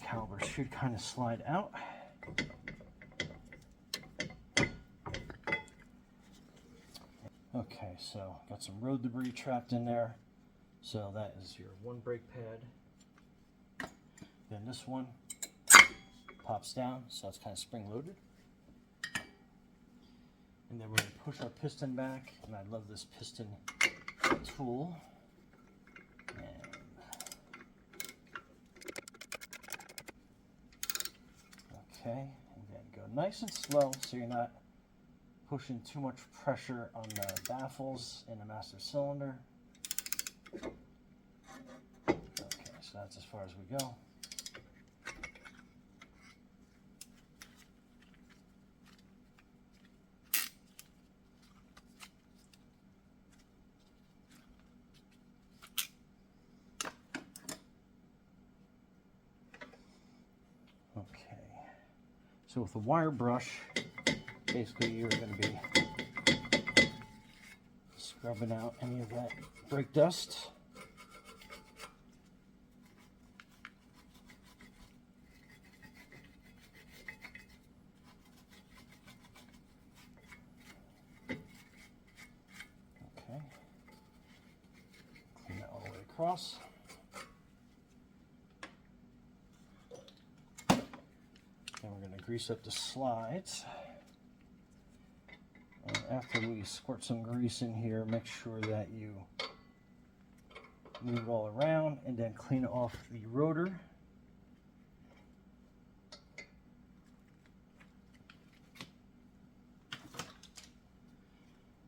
caliper should kind of slide out. Okay, so got some road debris trapped in there. So that is your one brake pad. Then this one pops down, so it's kind of spring loaded. And then we're going to push our piston back, and I love this piston tool. Okay, and then go nice and slow so you're not pushing too much pressure on the baffles in the master cylinder. Okay, so that's as far as we go. Okay, so with the wire brush, basically you're going to be scrubbing out any of that brake dust. Okay, clean that all the way across. And we're going to grease up the slides. And after we squirt some grease in here, make sure that you move it all around and then clean off the rotor.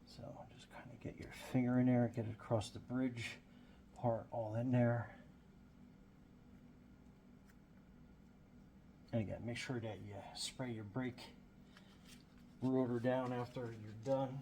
So just kind of get your finger in there, get it across the bridge part all in there. And again, make sure that you spray your brake rotor down after you're done.